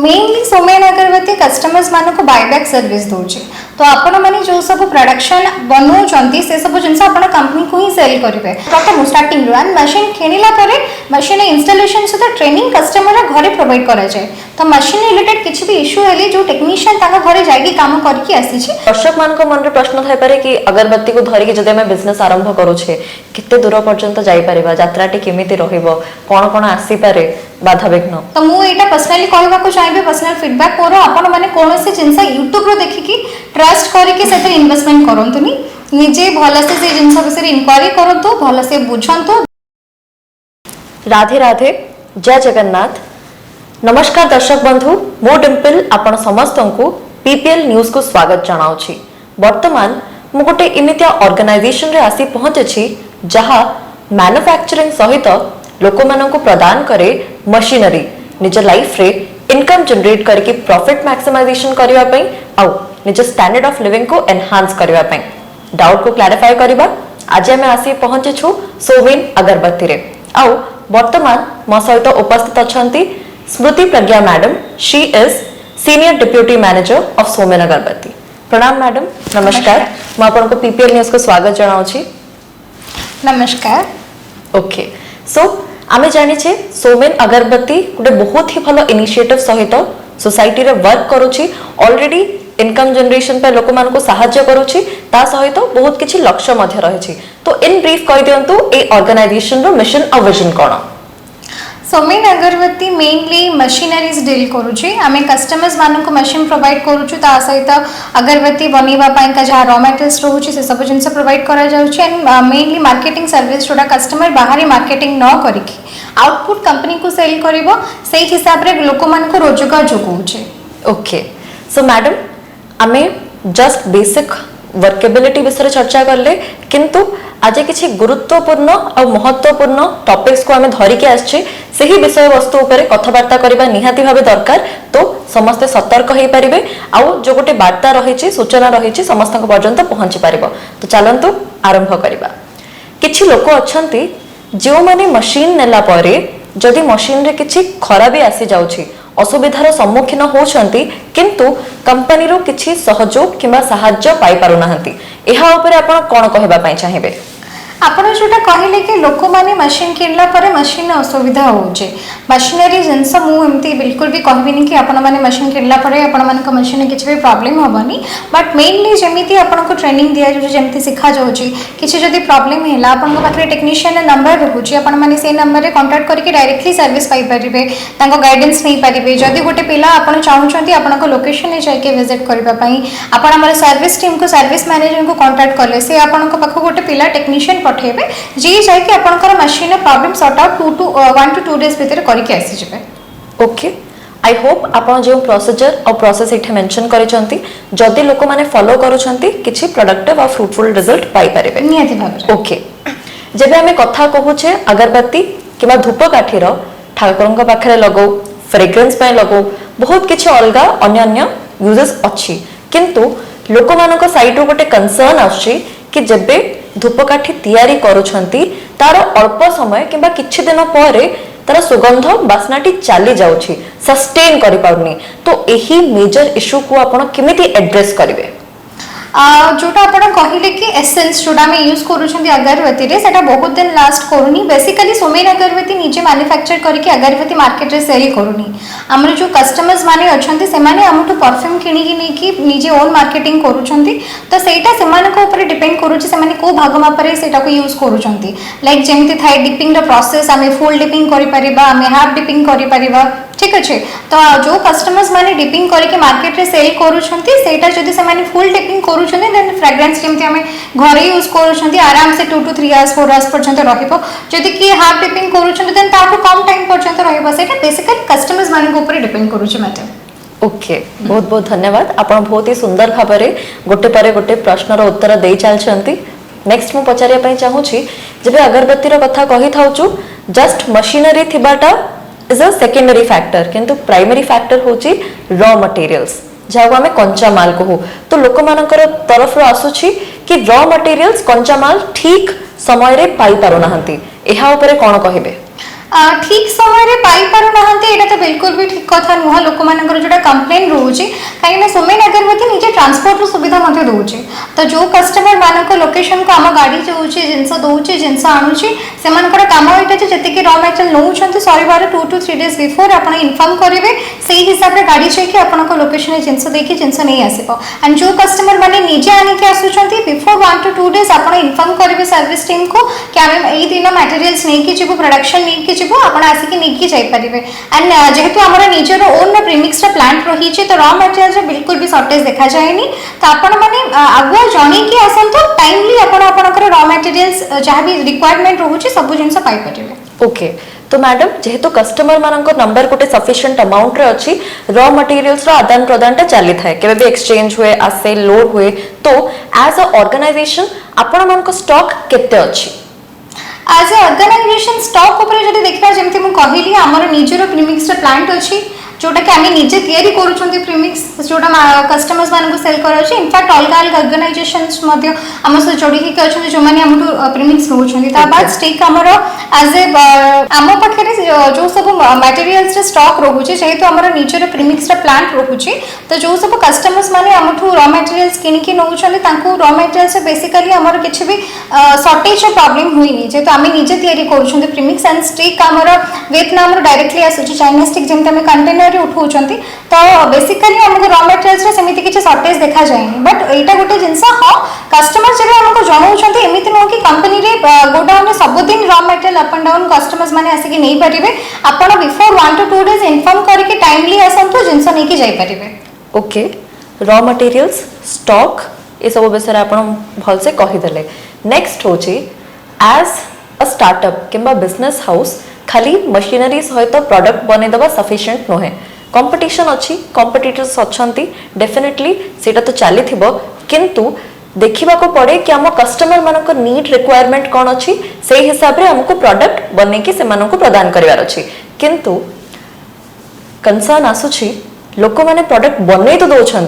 Mainly Somen अगरबत्ती customers मानक buyback service दूचे तो आपण माने जो सब प्रोडक्शन बनौचंती से सब जिनस आपण कंपनी को ही सेल करिवे प्रथम स्टार्टिंग रन मशीन किनिला परे मशीन इंस्टॉलेशन सहित ट्रेनिंग कस्टमर घरे प्रोवाइड करा जाए तो मशीन रिलेटेड किछि भी इश्यू हेले जो टेक्नीशियन ताका घरे जाई काम करके आसी छी। दर्शक मान को मन रे प्रश्न थाई पारे कि अगरबत्ती को धरि के जदे हम बिजनेस आरंभ करू छे किते दूर पर्यंत जाई परिबा यात्राटी केमिति रहिबो कोन कोन आसी पारे बाधा विघ्न तो मु एटा पर्सनली कहबा को चाहिबे पर्सनल फीडबैक मोर आपण माने कोनोसी जिंस YouTube रो देखि कि ट्रस्ट करिके सेते इन्वेस्टमेंट करंतुनी निजे भलसे से जिंस विषय इंक्वायरी करंतु भलसे बुझंतु। राधे राधे जय जगन्नाथ। नमस्कार दर्शक बंधु मो डिम्पल आपण समस्त को पीपीएल न्यूज को स्वागत जनाउछि। वर्तमान मु गोटे इमितिया ऑर्गेनाइजेशन रे आसी पहुंचे छी जहा मैन्युफैक्चरिंग सहित लोक मानन को प्रदान करे मशीनरी निज लाइफ रे इनकम जनरेट करके प्रॉफिट मैक्सिमाइजेशन करबा पई आउ निज स्टैंडर्ड ऑफ लिविंग को एनहांस करबा पई डाउट को क्लैरिफाई करबा आज हम आसी पहुंचे छु सोमेन अगरबत्ती रे आउ वर्तमान मो सहित उपस्थित अछंती Smruti Pragya madam she is senior deputy manager of Somen Agarbatti. प्रणाम मैडम। नमस्कार मो आपन को पीपीएल न्यूज को स्वागत जनाउछि। नमस्कार। ओके सो आमे जानि छे सोमेन अगरबत्ती गोटे बहुत ही भलो इनिशिएटिव सहित सोसाइटी रे वर्क करूछि ऑलरेडी इनकम जनरेशन पे लोक मान को सहायता करूछि ता सहित बहुत किछि लक्ष्य मध्य रहिछि तो इन ब्रीफ कहि दियंतु ए ऑर्गेनाइजेशन रो मिशन और विजन कोन। सोमेन अगरबत्ती मेनली मशीनरीज डील करूची आमे कस्टमर्स मानन को मशीन प्रोवाइड करूछु ता सहित अगरबत्ती बनेबा पई का जहा रॉ मटेरियल्स रहूची से सब जिंस प्रोवाइड करा जाउची एंड मेनली मार्केटिंग सर्विस जोडा कस्टमर बाहरी मार्केटिंग न करिके आउटपुट कंपनी को सेल करिवो सेही हिसाब रे लोक मान को रोजगार जोगौचे। ओके सो मैडम आमे जस्ट बेसिक वर्केबिलिटी विषय चर्चा करले किंतु आज किछि गुरुत्वपूर्ण और महत्वपूर्ण टॉपिक्स को आमे धरि के आछे सही विषय वस्तु ऊपर कथबार्ता करबा निहाती भाबे दरकार तो समस्त सतर्क होई परिबे आउ जो गोटे वार्ता रहिछि सूचना रहिछि समस्त पर्यंत पहुंची परिबो तो चलंतु आरंभ करबा। किछि लोक अछंती जो माने मशीन नेला परे जदि मशीन रे किछि खराबी आसी जाउछि असुविधार सम्मुखीन होछंती किंतु कंपनी रो किछि सहयोग किबा सहायता पाई पारु नाहंती एहा ऊपर आपण कोन कहबा पई चाहिबे। आपण जोटा कहले कि लोक माने मशीन किनला परे मशीन असुविधा होचे मशीनरी जिंस मु एमती बिल्कुल भी कहबिनी कि आपण माने मशीन किनला परे आपण मान को मशीन में किछि भी प्रॉब्लम होबनी बट मेनली जेमिति आपण को ट्रेनिंग दिया जो जेमिति सिखा जाउची किछि जदी प्रॉब्लम हैला आपण को पाखरे टेक्नीशियन नंबर रहूची आपण माने से नंबर रे कांटेक्ट करके डायरेक्टली सर्विस पाई परिबे तांको गाइडेंस नै परिबे जदी गोटे पिला आपण चाहउछंती आपण को लोकेशन ने जाय के विजिट करबा पई आपण हमर सर्विस टीम को सर्विस मैनेजर को कांटेक्ट करले से आपण को पाखो गोटे पिला टेक्नीशियन पठेबे जी जाय कि आपनकर मशीन रे problem sort out 1 to 2 days भीतर करके आसी जबे। ओके आई होप आपण जो प्रोसीजर और प्रोसेस इथे मेंशन करिसंती जदी लोक माने फॉलो करूछंती किछि प्रोडक्टिव और फ्रूटफुल रिजल्ट पाई परिबे नियति भाबरे। ओके जेबे हमें कथा कहूछे अगरबत्ती किबा धूप काठी रो ठाकुरंक पाखरे लगो फ्रेग्रेंस पय लगो बहुत किछि अलगा अन्य अन्य यूजेस अछि किंतु लोक मानक साइड रो गोटे कंसर्न आछि कि जेबे धूपकाठी तैयारी करूछंती तार अल्प समय किबा किछि दिन परे तार सुगंध बासनाटी चली जाउछि सस्टेन करि पाउनी तो एही मेजर इशू को आपण किमिति एड्रेस करिवे। जोटा आपण कहिले कि एसेंस जोटा हम यूज करूछंती अगरबत्ती रे सेटा बहुत दिन लास्ट करूनी बेसिकली सोमेन अगरबत्ती निजे मैन्युफैक्चर करके अगरबत्ती मार्केट रे सेल करूनी हमर जो कस्टमर्स माने अछंती से माने हमटू परफ्यूम किनी कि नै कि निजे ओन मार्केटिंग करूछंती तो सेटा से माने को ऊपर डिपेंड करूछि से माने को भाग मापरे सेटा को यूज करूछंती लाइक जेमति थाई डिपिंग रो प्रोसेस हमें फुल डिपिंग करि परिबा हमें हाफ डिपिंग करि परिबा ठीक अच्छे तो जो कस्टमर्स माने डिपिंग करके मार्केट रे सेल करूछंती सेटा जदी से माने फुल डिपिंग करूछंती देन फ्रेग्रेंस जेमति हमें घरे यूज करूछंती आराम से 2 to 3 आवर्स 4 आवर्स पर्यंत रहिबो जदी कि हाफ डिपिंग करूछंती देन ताकू कम टाइम पर्यंत रहिबो सेटा बेसिकली कस्टमर्स माने के ऊपर डिपेंड करूछ मैटर। ओके बहुत बहुत धन्यवाद आपण बहुत ही सुंदर भाबरे गोटे परे गोटे प्रश्न रो उत्तर देई चालछंती। नेक्स्ट मु पचारिया पई चाहूची जेबे अगरबत्ती रो कथा कहि थाउचू जस्ट मशीनरी थिबाटा इज अ सेकेंडरी फैक्टर किंतु प्राइमरी फैक्टर होची रॉ मटेरियल्स जाको हमें कंचा माल कहू तो लोक मानकर तरफ रो आसुची कि रॉ मटेरियल्स कंचा माल ठीक समय रे पाई पारो नाहंती एहा ऊपर कोन कहिबे। ठीक समय पाई पारु नाहंती एटा तो बिल्कुल भी ठीक कथा नुह लोक मानकर जोटा कंप्लेन रोचे कहीं सोमेन अगरबत्ती निजे ट्रांसपोर्ट सुविधा मध्य दौचे तो जो कस्टमर मानक लोकेशन को आम गाड़ी जाऊँचे जिनस दौचे जिनस आणुचे से काम यहाँ जी र मटेरियल नौकरी सर 2 to 3 days बिफोर आप इनफर्म करेंगे से हिसाब से गाड़ी जाकि आप लोकेशन जिनस देखिए जिनस नहीं आसो एंड जो कस्टमर मैंने निजे आनिक आसुँच बिफोर 1 to 2 days आप इनफर्म करेंगे सर्विस टीम को कि आम यही दिन मटेरियल्स नहीं जीव प्रोडक्शन नहीं जीव आप आसिक नहीं जापारे एंड जेहेतु आम निजर ओन प्रीमिक्स प्लांट रही तो र मटेरियल बिल्कुल भी सर्टेज देखा जाए तो आपण मैंने आगुआ जनईकि आसतु टाइमली आपंकर र मटेरियल्स जहाँ भी रिक्वायरमेंट रोचे सब जिन पाइपर ओके तो मैडम जेहेतु कस्टमर मानक नंबर गोटे सफिशिएंट अमाउंट रे अच्छी र मटेरियल्स रो आदान प्रदान टा चली थाए केबे भी एक्सचेंज हुए आसे लोड हुए तो एज अ ऑर्गेनाइजेशन आपण मानक स्टॉक केते अच्छी एज ए ऑर्गेनाइजेशन स्टॉक ऊपर जब देखा जमी मुझे कहली आमर निजर प्रीमिक्स प्लांट अच्छी जोटा कि आम निजे तैयारी करूँ प्रीमिक्स जोटा कस्टमर्स मानक सेल कर इनफैक्ट अलग अलग ऑर्गेनाइजेशंस आम सहित जोड़ी अच्छा जो मैंने प्रीमिक्स नौकरी बाद स्टिक आमर एज ए आम पाखे जो सब मटेरियल्स स्टॉक रोचे जेहेतु आम निजर प्रीमिक्स प्लांट रोचे तो जो सब कस्टमर्स मैंने आमठू र मटेरियल्स किनिकी नौकरी र मटेरियल्स बेसिकली आमर किसी भी सर्टेज प्रॉब्लम हुई जेहेतु आम निजे तैयारी करूँ प्रीमिक्स एंड स्टिक आमर वियतनाम डायरेक्टली आसूँ चाइना स्टिक जमी आम कंटेनर उठाऊँ तो बेसिकली आमको र मटेरियल्स सेमती किसी सर्टेज देखा जाए बट यहाँ गोटे जिनस हाँ कस्टमर जब आमको जनाऊँ एमती नुह कि कंपनी गोडाउन सबुदिन raw material up and down customers मैंने आसिक नहीं पारे आप बिफोर 1 to 2 days इनफॉर्म करके टाइमली आसतु जिनस नहीं जापारे ओके र मटेरियल्स स्टॉक ये सब विषय आप भलसे कहीदेले नेक्स्ट हूँ एज अ स्टार्टअप किंबा बिजनेस हाउस खाली मशीनरी सहित प्रोडक्ट बनईदेवा सफिशिएंट नुहे कंपटीशन अच्छी कंपिटिटर्स अच्छी डेफिनेटली सेटा तो चली किंतु देखा पड़े कि आम कस्टमर मानक नीड रिक्वायरमेंट कौन अच्छी से हिसाब से आमको प्रोडक्ट बनईकि से प्रदान करार अच्छी किंतु कंसर्न आसुची लोक मैंने प्रोडक्ट बनई तो दौरान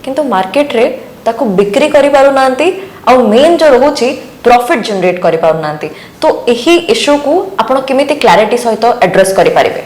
किंतु मार्केट रे ताको बिक्री करि पारु नांती और मेन जो रोची प्रॉफिट जनरेट करि पारु नांती तो यही इश्यू को आपण केमिति क्लैरिटी सहित एड्रेस करि पारिबे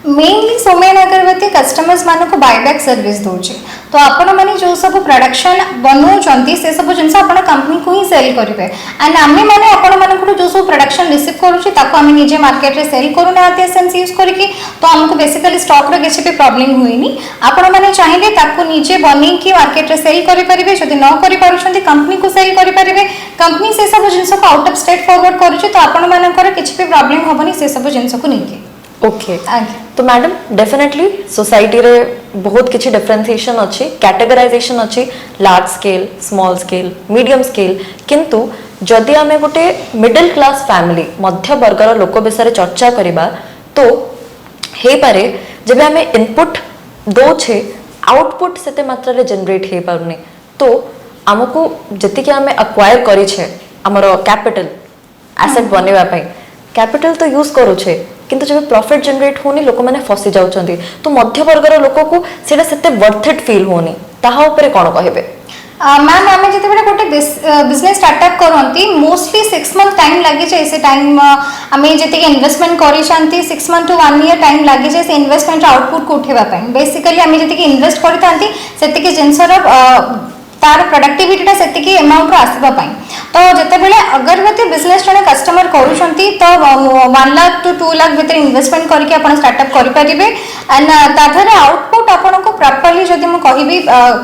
मेनली सोमेन अगरबत्ती कस्टमर्स मानक बायबैक सर्विस दौचे तो आपण मैंने जो सब प्रोडक्शन बनाऊँच से सब जिन कंपनी को ही सेल करेंगे एंड आम मैंने आपण मानक जो सब प्रोडक्शन रिसीव करें निजे मार्केट में सेल करूना एसेंस यूज करके तो आमको बेसिकली स्टॉक रो किसी भी प्रॉब्लम हुई आपण मैंने चाहिए निजे बनईकि मार्केट में सेल करेंगे जब न कर कंपनी को सेल करेंगे कंपनी से सब जिन आउट ऑफ स्टेट फॉरवर्ड करुच्चे तो आपण मानकर किसी भी प्रॉब्लम हेनी से सब जिन को लेकिन ओके तो मैडम डेफिनेटली सोसाइटी रे बहुत किसी डिफरेंशिएशन अच्छी कैटेगराइजेशन अच्छी large scale small scale medium scale किंतु जदि आमे गोटे मिडिल क्लास फैमिली मध्य वर्गर लोक विषय चर्चा करबा तो हे पारे जब आमे इनपुट दोछे आउटपुट सेते मात्रा रे जनरेट हे पारुनी तो आमको जति के आमे एक्वायर करी छे हमरो कैपिटल एसेट बनेवा पई कैपिटल तो यूज करूछे किंतु जब प्रॉफिट जनरेट होनी लोक मैंने फसी जाउछंती तो मध्य वर्गर लोक को सेटा सेते वर्थ इट फील होनी ताहा ऊपर कोन कहबे मैम आम जो गोटे बिजनेस स्टार्टअप करती मोस्टली 6 month टाइम लगी जाए से टाइम आम जी इन्वेस्टमेंट कर 6 month to 1 year टाइम लगी जाए से इन्वेस्टमेंट आउटपुट को उठेगा बेसिकली आम जी इन्वेस्ट करते से जिनसर तार प्रोडक्टिविटी से अमाउंट आसवाई तो जिते अगरबत्ती बिजनेस जड़े कस्टमर करुँच तो 1 लाख to 2 लाख भर इन्वेस्टमेंट करके आप स्टार्टअप करेंगे एंड ताधर आउटपुट आपन को प्रॉपर्ली जब मुझे कहि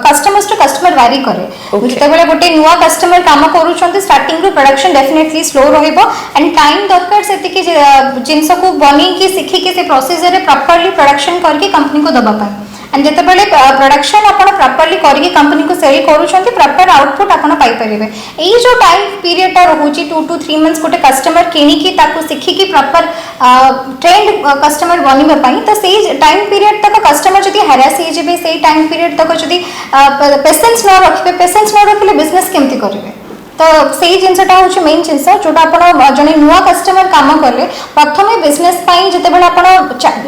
कस्टमर्स टू कस्टमर वारी करे जिते गोटे नुआ कस्टमर काम करुँच स्टार्टिंग प्रोडक्शन डेफिनेटली स्लो रहिबो एंड टाइम दरकार से जिनस को बनईकि शिखिकी से प्रोसीजर प्रॉपर्ली प्रोडक्शन करके कंपनी को दबापाई एंड जिते प्रोडक्शन आप प्रॉपर्ली करके कंपनी को सेल करुँच प्रॉपर आउटपुट आपड़ पाइपर यही जो टाइम पीरियडटा रोचे 2 to 3 months गोटे कस्टमर किणिकी शिखिकी प्रॉपर ट्रेंड कस्टमर बनवाई तो से टाइम पीरियड तक कस्टमर जब हारास हो से टाइम पीरियड तक जब पेसेंस न रखिए पेसेंस न रखिले बिजनेस केमती करेंगे तो से जिनसा हूँ मेन जिनस जोटा आप जड़े नुआ कस्टमर काम कले प्रथम बिजनेस जिते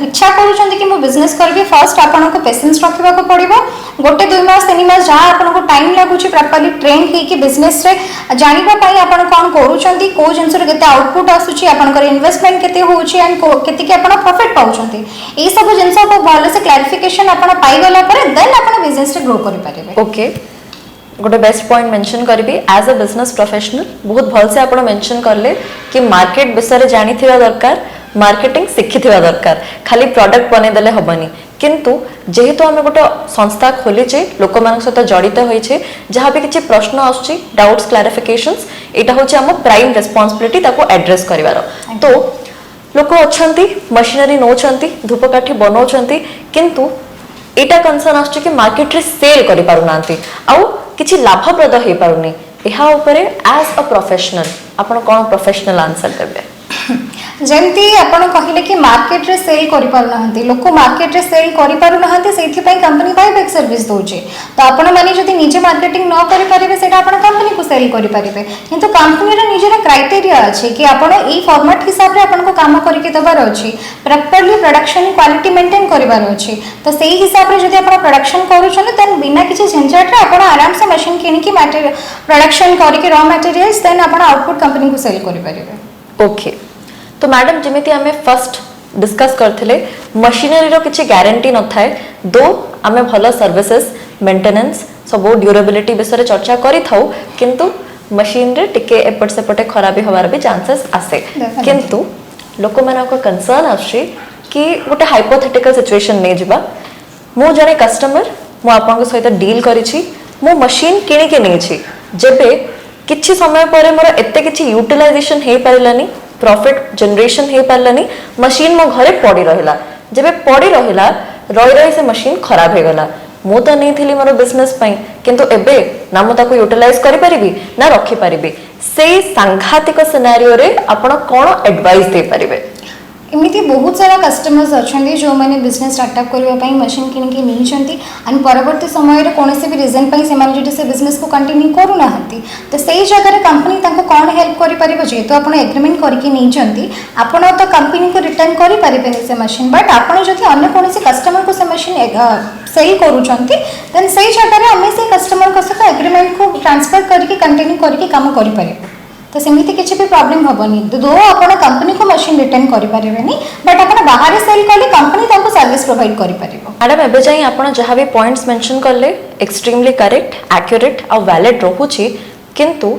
इच्छा करूँ कि बिजनेस करी फर्स्ट आपन को पेसेंस रखा पड़ो गोटे 2 मास 3 मास जहाँ आपको टाइम लगुच प्रॉपर्ली ट्रेन होगी बिजनेस रे जानापी आप कौन करूँ कौ जिनस केते आउटपुट आसूची आपंकर इन्वेस्टमेंट केते होउची एंड केते आप प्रॉफिट पाउछंती ये सब जिनस को भल से क्लारिफिकेशन आप पाइगला देन आप बिजनेस ग्रो करें। ओके गोटे बेस्ट पॉइंट मेंशन करी एज अ बिजनेस प्रोफेशनल बहुत भल से आप मेंशन करले कि मार्केट विषय जानी दरकार मार्केटिंग शिखि दरकार खाली प्रोडक्ट बनईदे हेनी किंतु जेहेतु आम गोटे संस्था खोलीचे लोक मान सहित जड़ित होइछे जहाँ भी किसी प्रश्न आसुची डाउट्स क्लारिफिकेशंस यहाँ हूँ आम प्राइम रेस्पॉन्सिबिलिटी ताको एड्रेस करिवार तो लोक अच्छी मशीनरी नौकरी धूपकाठी बनाऊँच किंतु एटा कंसर्न आसुची कि मार्केट रे सेल करि पारुना आउ किछि लाभप्रद हो पारुनी यहाँ उपरे एज अ प्रोफेशनल आपण कौन प्रोफेशनल आंसर देबे जमती आपण कहले कि मार्केट रे सेल करि पारुनाहंती लोक मार्केट रे सेल करि पारुनाहंती सेथि पई कंपनी बायबैक सर्विस दोचे तो आपण माने जदि निजे मार्केटिंग न करि परिबे सेटा आपण कंपनी को सेल करि परिबे किंतु कंपनी रे निजेरा क्राइटेरिया अछि कि आपण एई फॉर्मेट हिसाब रे आपण को काम करिके दबार अछि प्रॉपर्ली प्रोडक्शन क्वालिटी मेंटेन करिवार अछि तो सेही हिसाब रे जदि आपण प्रोडक्शन करूछन देन बिना किछि झंझट रे आपण आराम से मशीन किनि कि मटेरियल प्रोडक्शन करिके रॉ मटेरियल्स देन आपण आउटपुट कंपनी को सेल करि परिबे। ओके तो मैडम जमीती आम फर्स्ट डिस्कस करथिले मशीनरी रो किछि गारंटी न थाए दो आम भल सर्विसेस मेंटेनेंस सब ड्यूरेबिलिटी विषय चर्चा करि थाउ किंतु मशीन रे टिके एपट सेपटे खराबी होवार भी चांसेस आसे किंतु लोक मानक कंसर्न आछि कि गोटे हाइपोथेटिकल सिचुएशन नै जिबा मो जने कस्टमर मो आपन सहित डील करिछि मो मशीन किनि के नै छि जेबे किछि समय परे मोर एते किछि यूटिलाइजेशन हे पारिलानी प्रॉफिट जनरेशन हो पारानी मशीन मो घरे पड़ी रहा जब पड़ी रहा रही से मशीन खराब हो गला मु तो नहीं थी मोर बिजनेस किंतु एबे ना मुझे यूटिलाइज करि परिबी ना रखी परिबी से सांघातिक सिनेरियो रे आपण कौन एडवाइस दे परिबे। एमती बहुत सारा कस्टमर्स अच्छा जो मैंने बिजनेस स्टार्टअप करने मशीन किनिकी नहीं एंड परवर्ती समय कौन भी रिजन से से बिजनेस को कंटिन्यू करूना तो से जगह कंपनी कौन हेल्प कर जेहेतु आप एग्रीमेंट करके आपड़ तो कंपनी को रिटर्न करें से मशीन बट आपड़ जब अन्य कौन कस्टमर को से मशीन सेल करें से जगह आम से कस्टमर सहित एग्रीमेंट को ट्रांसफर करके कंटिन्यू करके काम करें तो सेमती किसी भी प्रॉब्लम हेनी दो आप कंपनी को मशीन रिटर्न करें बट आप बाहर सेल कले कंपनी सर्विस प्रोवाइड कर मैडम एबे जाई आपण जहाँ भी पॉइंट्स मेंशन करले एक्सट्रीमली करेक्ट एक्यूरेट आ वैलिड रहूची किंतु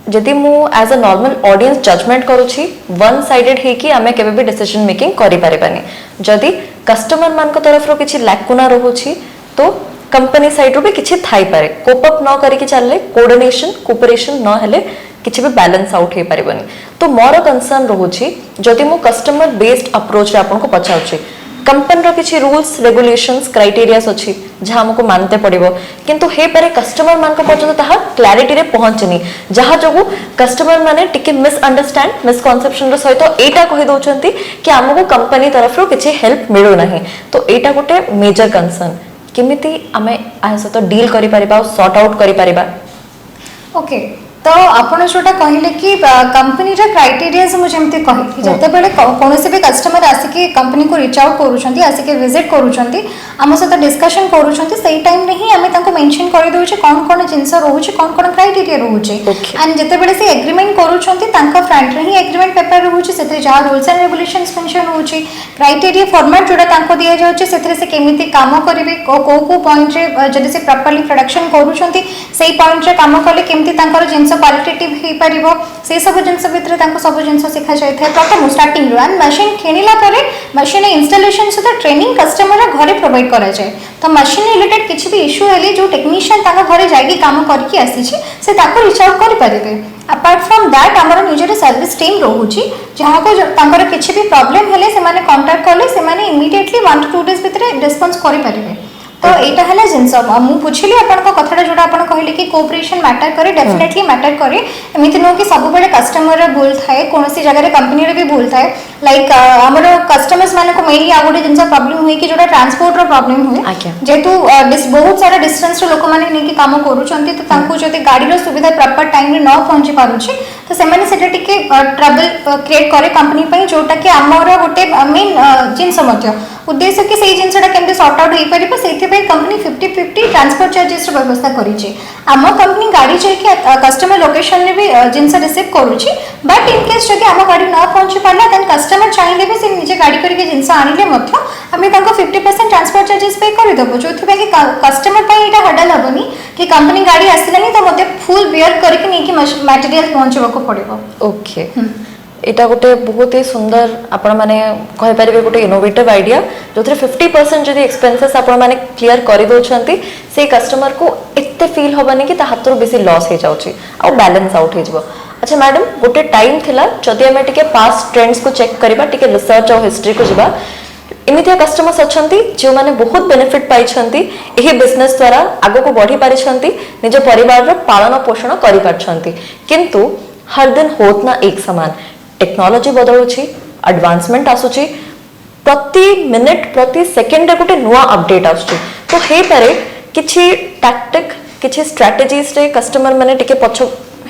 जदि मु as a normal audience judgment करूची वन साइडेड हे कि आमे केबे भी डिसीजन मेकिंग करि पारिबानी जदि कस्टमर मान को तरफ रो किछि लैकुना रहूची तो कंपनी साइड रो भी किछि थाई पारे कोप अप न करिके चलले कोऑर्डिनेशन कोऑपरेशन न हेले किछि भी बैलेंस आउट हे पारिबनी तो मोर कंसर्न रहूची जदि मु कस्टमर बेस्ड अप्रोच रे आपन को पचाउची कंपनी रो किछि रूल्स रेगुलेशंस क्राइटेरियास अछि जहाँ हमको मानते पड़िबो किंतु हे पारे कस्टमर मान को पर्यंत ताहा क्लैरिटी रे पहुंचनी जहाँ जो कस्टमर माने टिके मिसअंडरस्टैंड मिसकनसेप्शन रो सहित एटा कहि दोचंती कि हमको कंपनी तरफ रो किछि हेल्प मिलु नाही तो एटा गोटे मेजर कंसर्न किमिति आमे आ सहित डील करि परिबा सॉर्ट आउट करि परिबा। ओके तो आपण जोटा कहले कि कंपनी रा क्राइटेरिया से मुझे एमती कहि जते बेले कोनोसी भी कस्टमर आसिके कंपनी को रीच आउट करूछंती आसिके विजिट करूछंती हम सहित डिस्कशन करूछंती सेही टाइम रे ही हमें ताको मेंशन करि दोउछे कोन कोन जिंस रहउछे कोन कोन क्राइटेरिया रहउछे एंड जते बेले से एग्रीमेंट करूछंती तांका फ्रंट रे ही एग्रीमेंट पेपर रहउछे सेते जा रूल्स एंड रेगुलेशंस मेंशन रहउछे क्राइटेरिया फॉर्मेट जोटा तांको दिया जाउछे सेते से केमिति काम करिवे को पॉइंट रे जदि से प्रॉपर्ली प्रोडक्शन करूछंती सेही पॉइंट रे काम करले केमिति तांकर जिंस क्वालिटेटिव हे परिबो से सब जिंस भितर तांको सब जिंस सिखा जाय थे प्रथम स्टार्टिंग रो एंड मशीन किनिला परे मशीन इंस्टॉलेशन से ट्रेनिंग कस्टमर घरे प्रोवाइड करा जाय तो मशीन रिलेटेड किछि भी इशू हेले जो टेक्नीशियन तांका घरे जायकी काम करके आसी छी से ताको रीच आउट करि परिबे। अपार्ट फ्रॉम दैट हमर निजर सर्विस टीम रहउची जहां को तांकर किछि भी प्रॉब्लम हेले से माने कांटेक्ट करले से माने इमीडिएटली 1 to 2 days भितर रिस्पांस करि परिबे तो एटा हला जिंस मु पुछिली आपन को कथाटा जोडा आपन कहले कि कोऑपरेशन मैटर करे डेफिनेटली मैटर करे एमिति नो कि सब बेले कस्टमर रे भूल थाए कोनोसी जगह रे कंपनी रे भी भूल थाए लाइक हमर कस्टमर्स माने को मेनली आ गोटे जिंस प्रॉब्लम हुई कि जोडा ट्रांसपोर्ट रो प्रॉब्लम हुई जेतु बहुत सारा डिस्टेंस रो लोक माने नेकी काम करूछंती तो तांको जति गाड़ी रो सुविधा प्रॉपर टाइम रे न पहुंची पारुछि तो से माने सेटा टिके ट्रबल क्रिएट करे कंपनी पई जोटा कि हमर गोटे मेन जिंस मध्य उद्देश्य कि सेही जिनसटा केमते सॉर्ट आउट हेई परिबो सेथि पे कंपनी 50-50 ट्रांसपोर्ट चार्जेस रो व्यवस्था करिछि। आम कंपनी गाड़ी जाके कस्टमर लोकेशन रे भी जिनस रिसीव करूछि, बट इन केस जदि आम गाड़ी न पहुंची पाला देन कस्टमर चाहिले भी से निजे गाड़ी करके जिनस आनिले मध्य आमे ताको 50% ट्रांसपोर्ट चार्जेस पे कर देबो, जोथि पे कि कस्टमर पई एटा हडल हबनी कि कंपनी गाड़ी आसिलानी तो मते फुल बियर करके नेकी मटेरियल पहुंचबा को पड़िबो। ओके, এটা গোটে বহুত হি সুন্দর আপন মানে কই পারিবে গোটে ইনোভেটিভ আইডিয়া जोथरे 50% যদি এক্সপেন্সেস আপন মানে ক্লিয়ার করি দউছন্তি সেই কাস্টমার को এতে ফিল হবানি कि ता हाथरो बेसी लॉस हे जाउची आ बैलेंस आउट हे जबो। अच्छा मैडम, गोटे टाइम थिला जदि हमें टिके पास्ट ट्रेंड्स को चेक करिबा, टिके रिसर्च और हिस्ट्री को जिबा, एमितिया कस्टमर्स अछंती जो माने बहुत बेनिफिट पाई छंती एही बिजनेस द्वारा आगो को बढ़ी पारि छंती, निज परिवार रो पालन पोषण करि पार छंती, किंतु हर दिन होत ना एक समान। टेक्नोलॉजी बदलुची, एडवांसमेंट आसुची, प्रति मिनिट प्रति सेकंड गोटे नुआ अपडेट आसुची, तो हे पारे किछि टैक्टिक किछि स्ट्रेटजीज रे कस्टमर माने टिके पछ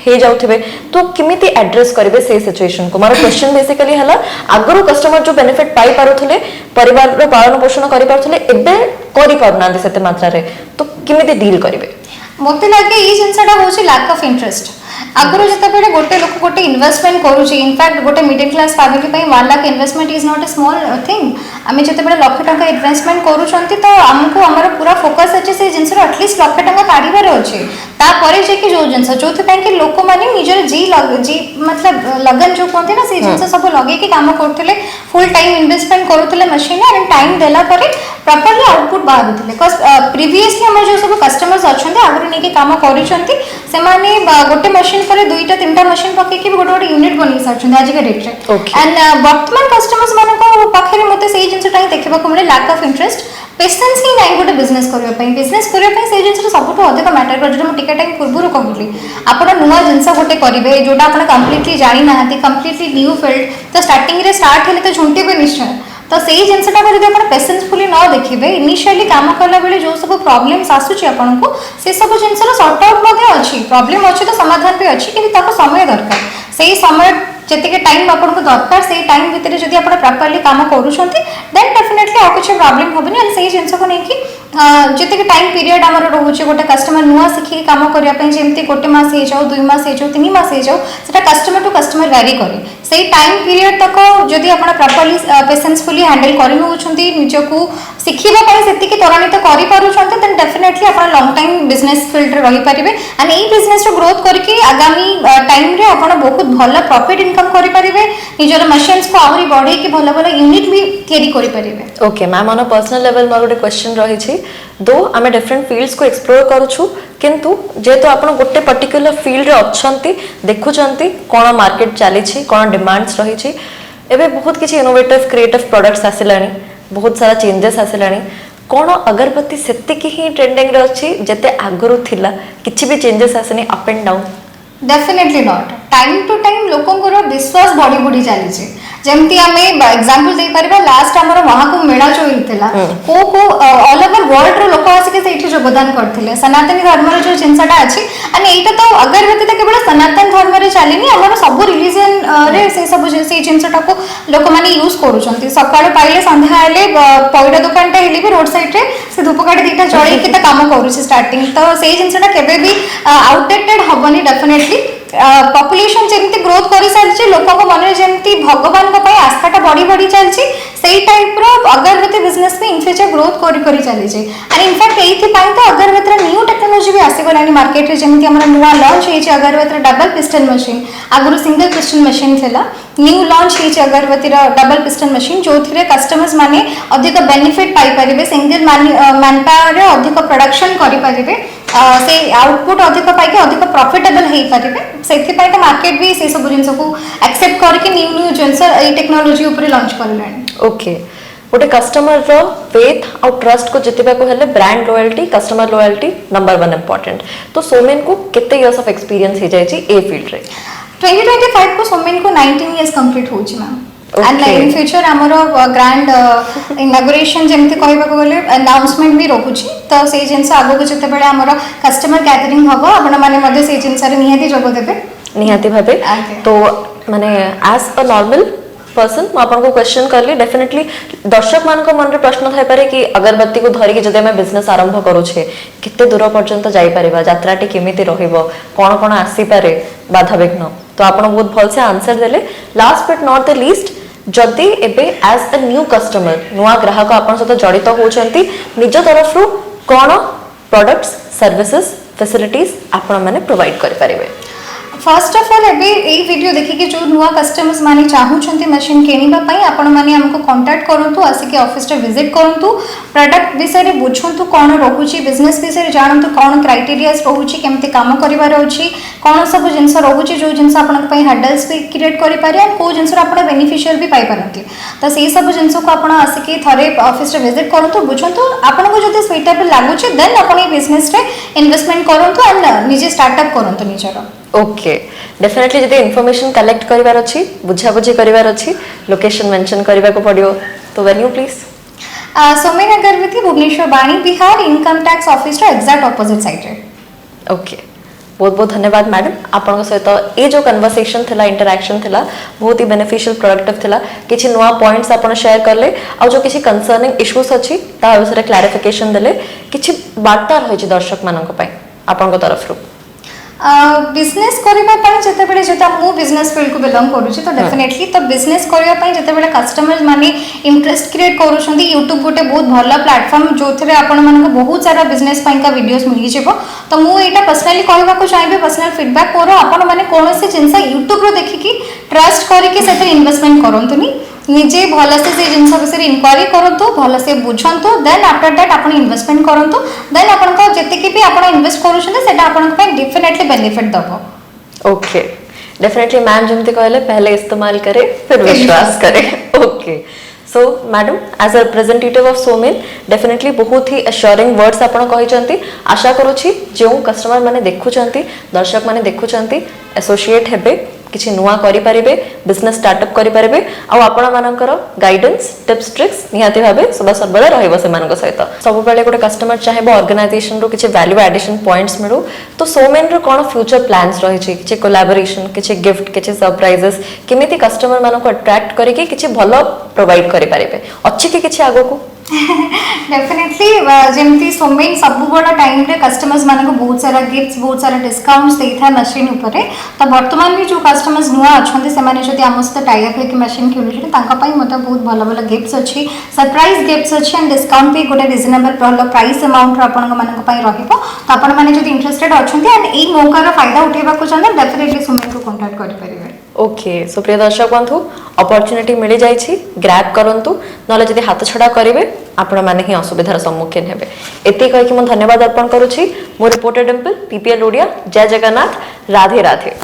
हे जाउथिबे, तो किमिति एड्रेस करिवे से सिचुएशन को। मारो क्वेश्चन बेसिकली हला आगरो कस्टमर जो बेनिफिट पाई पारुथले परिवार रो पालन पोषण करि पारुथले एबे करि पारुनांदी सेते मात्रा रे, तो किमिति डील करिवे? मोते लागे ई जिनसटा होची लैक ऑफ इंटरेस्ट। आगरो जते बेले गोटे लोक गोटे इन्वेस्टमेंट करूची, इनफैक्ट गोटे मिडिल क्लास फैमिली पई 1 lakh investment is not a small thing. आमे जते बेले लाख टका इन्वेस्टमेंट करूछंती तो हमको हमर पूरा फोकस अछि से जिनसर एटलीस्ट लाख टका काढिबार अछि, ता परे जे कि जो जिनस जोथ पई कि लोक माने निजर जी मतलब लगन जो कोनते ना से जिनस सब लगे कि काम करथले, फुल टाइम इन्वेस्टमेंट करूथले मशीन एंड टाइम देला परे प्रॉपर्ली आउटपुट बाहरुथले। बिकॉज़ प्रीवियसली हमर जो सब कस्टमर्स अछंती आगरो नेके काम करिसंती, से माने गोटे मशीन पर 2-3टा मशीन पके कि गोटे गोटे यूनिट बनि सारछंती आज के डेट रे। एंड वर्तमान कस्टमर्स माने को पाखरे मते सेही जिनसटा ही देखबा को मिले लैक ऑफ इंटरेस्ट, पेशेंस ही नहीं गोटे बिजनेस करबा पई। बिजनेस करबा पई से जिनसटा सबटो अधिक मैटर कर, जो टिके टाइम पूर्वरु कहली आपण नुवा जिनस गोटे करिवे जोटा आपण कंप्लीटली जानि नाहती, कंप्लीटली न्यू फील्ड, तो स्टार्टिंग रे स्टार्ट हेले तो झुंटीबे निश्चय, तो सेही जिनसटा को जदि आपण पेशेंसफुली न देखिबे, इनिशियली काम करला बेले जो सब प्रॉब्लम्स आसुची आपण को से सब जिनसर सॉर्ट आउट मध्ये अछि, प्रॉब्लम अछि तो समाधान भी अछि, कि ताको समय दरकार। सेही समय जतिके टाइम आपन को दरकार से टाइम भितर जदि आपण प्रॉपर्ली काम करूछंती देन डेफिनेटली आ कुछ प्रॉब्लम होबनी। एंड सेही जिनस को नै कि जतिके टाइम पीरियड हमर रहउची गोटे कस्टमर नुआ सिखि काम करिया पई, जेमति गोटे मास हे जाउ, 2 मास हे जाउ, 3 मास हे जाउ, सेटा कस्टमर टू कस्टमर वेरी करे। सेही टाइम पीरियड तक जदि आपण प्रॉपर्ली पेशेंसफुली हैंडल करि नउछंती, निजको सिखिबा पई सेतिके त्वरान्वित करि पारुछंती, देन डेफिनेटली आपण लॉन्ग टाइम बिजनेस फील्ड रे रहि परिबे। एंड एई बिजनेस रो ग्रोथ करके आगामी टाइम रे आपण बहुत भलो प्रॉफिट इनकम करि परिबे, निजर मशीन्स को आहुरी बढ़े कि भलो भलो यूनिट भी तयारी करि परिबे। Okay ma'am, on a personal level मोर गोटे क्वेश्चन रही छी, दो आमे डिफरेंट फील्ड्स को एक्सप्लोर करूछु, किंतु जेतो आपण गोटे पर्टिकुलर फील्ड रे अछंती, देखुचंती कोन मार्केट चली छी, कोन डिमांड्स रही छी, एबे बहुत किछि इनोवेटिव क्रिएटिव प्रोडक्ट्स आसिलानी, बहुत सारा चेंजेस आसिलानी, कोन अगरबत्ती सेतिकी ही ट्रेंडिंग रे अछि जते आगरु थिला, किछि भी चेंजेस आसनी up and down? Definitely not. Time to time लोकंकर विश्वास बढ़ी बढ़ी चली, जमती आमे एग्जांपल दे परिबा, लास्ट हमर महाकुंभ मेला जो हितला को ऑल ओवर वर्ल्ड रो लोक आसी के सेठी योगदान करथिले। सनातनी धर्म रो जो जिनसटा अछि, आणि एटा तो अगरबत्ती त केवल सनातन धर्म रे चलीनी, हमर सब रिलीजन रे से सब से जिनसटा को लोक माने यूज करूछंती। सकाळ पाइले संध्या आले पौडा दुकान टे हेली भी रोड साइड रे से धूपकाठी दीटा जळै के त काम करूछि स्टार्टिंग, तो से जिनसटा केबे भी आउटडेटेड हबनी। डेफिनेटली पॉपुलेशन जेमती ग्रोथ करि सारछि, लोक को मन जेमती भगवान को पई आस्थाटा बढ़ी बढ़ी चलछि, सेही टाइप रो अगरबत्ती बिजनेस में इन फ्यूचर ग्रोथ करि करि चली छै। एंड इनफैक्ट एथि पई तो अगरबत्ती न्यू टेक्नोलॉजी भी आसी गलानी मार्केट रे, जेमती हमर नुवा लॉन्च हेछि अगरबत्ती डबल पिस्टन मशीन, आगुरु सिंगल पिस्टन मशीन थिला, न्यू लॉन्च हेछि अगरबत्ती रो डबल पिस्टन मशीन, जोथिरे कस्टमर्स माने अधिक बेनिफिट पाई परिबे, सिंगल मैन पावर रे अधिक प्रोडक्शन करि परिबे, से आउटपुट अधिक पाई के अधिक प्रॉफिटेबल हेई परिबे। सेथि पई तो मार्केट भी से सब जिंस को एक्सेप्ट करके न्यू न्यू जिंस ए टेक्नोलॉजी ऊपर लॉन्च करलानी। ओके, गोटे कस्टमर रो फेथ और ट्रस्ट को जितबा को हेले brand loyalty, customer loyalty number 1 important. तो सोमेन को कितने इयर्स ऑफ एक्सपीरियंस हे जाय छी ए फील्ड रे? 2025 को सोमेन को 19 इयर्स कंप्लीट हो छी मैम। एंड इन फ्यूचर हमरो ग्रैंड इनॉग्रेशन जेमति कहबा को बोले अनाउंसमेंट भी रखुची, तो से जिंस आगो को जते बेले हमरो कस्टमर गैदरिंग हबो, आपण माने मध्ये से जिंस रे निहाती जोग देबे निहाती भाबे। तो माने एज अ नॉर्मल पर्सन मु आपन को क्वेश्चन करली डेफिनेटली दर्शक मान को मन रे प्रश्न थाई पारे कि अगरबत्ती को धरि के जदे मैं बिजनेस आरंभ करू छे किते दूर पर्यंत जाई परिबा यात्राटी केमिति रहिबो कोन कोन आसी पारे बाधा विघ्न तो आपन बहुत भल से आंसर देले last but not the least जदि एबे एज अ न्यू कस्टमर नुआ ग्राहक आपन सहित जड़ित होचंती निज तरफ रु कोन प्रोडक्ट्स सर्विसेज फैसिलिटीज आपण माने प्रोवाइड करि परिबे फर्स्ट ऑफ ऑल एबे एई वीडियो देखि जो नुआ कस्टमर्स माने चाहूछंती मशीन केनिबा पई आपण माने हमको कांटेक्ट करंतु आसी के ऑफिस रे विजिट करंतु प्रोडक्ट विषय रे बुझंतु कोन रहूची बिजनेस विषय रे जानंतु कोन क्राइटेरियाज रहूची केमते काम करिवार अछि कोन सब जिंस रहूची जो जिंस आपण पई हैंडल्स भी क्रिएट करि पारे आ को जिंस आपण बेनिफिशियल भी पाई पारंती त सेही सब जिंस को आपण आसी के थरे ऑफिस रे विजिट करंतु बुझंतु आपण को जदि सुइटेबल लागुची देन आपण ए बिजनेस रे इन्वेस्टमेंट करंतु एंड निजे स्टार्टअप करंतु निजरो ओके डेफिनेटली जदि इन्फॉर्मेशन कलेक्ट करिवार अछि बुझा बुझी करिवार अछि लोकेशन मेंशन करबा को पड़ियो तो वेन्यू प्लीज सोमेन अगरबत्ती भुवनेश्वर बाणी बिहार इनकम टैक्स ऑफिस रो एग्जैक्ट ऑपोजिट साइड रे ओके बहुत बहुत धन्यवाद मैडम आपन सहित ये जो कन्वर्सेशन थिला इंटरैक्शन थिला बहुत ही बेनिफिशियल प्रोडक्टिव थिला किछि नुवा पॉइंट्स आपन शेयर करले आ जो किछि कंसर्निंग इश्यूज अछि ता विषय क्लैरिफिकेशन देले किछि वार्ता रहि छि दर्शक मानक पय आपन को तरफ रु बिजनेस करबा पय जते बेले जता मु बिजनेस फील्ड को बिलोंग करू छी तो डेफिनेटली तो बिजनेस करबा पय जते बेले कस्टमर माने इंटरेस्ट क्रिएट करू छथि YouTube गोटे बहुत भला प्लेटफॉर्म जोथरे आपण मन को बहुत सारा बिजनेस पय का वीडियोस मिली जेबो तो मु एटा पर्सनली कहबा को चाहबे पर्सनल फीडबैक करो आपण माने कोनोसी जिंस YouTube रो देखि कि ट्रस्ट करी के सेते इन्वेस्टमेंट करंतुनी निजे भल से जिनस विषय इंक्वायरी करंतु भल से बुझंतु देन आफ्टर दैट आपण इन्वेस्टमेंट करंतु देन आपण को जति के भी आपण इन्वेस्ट करू छने सेटा आपण को डेफिनेटली बेनिफिट दबो ओके डेफिनेटली मैम जमते कहले पहले इस्तेमाल करे फिर विश्वास करे okay so madam as a representative of Somen definitely बहुत ही एश्योरिंग वर्ड्स आपण कहिसंती आशा करूची जो कस्टमर माने देखुचंती दर्शक माने देखुचंती एसोसिएट हेबे किछि नुआ करि परिबे बिजनेस स्टार्टअप करि परिबे आ आपण मानकर गाइडेंस टिप्स ट्रिक्स निहाती भाबे सदा सर्वदा रहइबो से मानक सहित सब बेले गोटे कस्टमर चाहेबो ऑर्गेनाइजेशन रो किछि वैल्यू एडिशन पॉइंट्स मिलु तो सोमेन रो कोन फ्यूचर प्लान्स रहि छि किछि कोलैबोरेशन किछि गिफ्ट किछि सरप्राइजेस किमिति कस्टमर मानको अट्रैक्ट करिके किछि भलो प्रोवाइड करि परिबे अछि कि किछि आगो को डेफिनेटली जेमती सोमेन सब बड़ा टाइम रे कस्टमर्स मानको बहुत सारा गिफ्ट्स बहुत सारा डिस्काउंट्स देइथा मशीन ऊपर तो वर्तमान भी जो कस्टमर्स नुआ अछंती से माने जदी हमस त टाई अप के मशीन किनु तांका पई मते बहुत भलो भलो गिफ्ट्स अछि सरप्राइज गिफ्ट्स अछि एंड डिस्काउंट भी गोटे रिजनेबल प्राइस अमाउंट आपन मानको पई रहिबो तो आपन माने जदी इंटरेस्टेड अछंती एंड ए मौका रो फायदा उठेबा को चाहन डेफिनेटली सोमेन को कांटेक्ट करि परिबे ओके सो प्रिय दर्शक बंधु अपॉर्चुनिटी मिली जाइछि ग्रैब करंतु नले जदी हाथ छडा करिवे आपण माने ही असुविधार सम्मुखीन हेबे एति कहि कि म धन्यवाद अर्पण करूछि मो रिपोर्टर डिंपल पीपीएल ओडिया जय जगन्नाथ राधे राधे।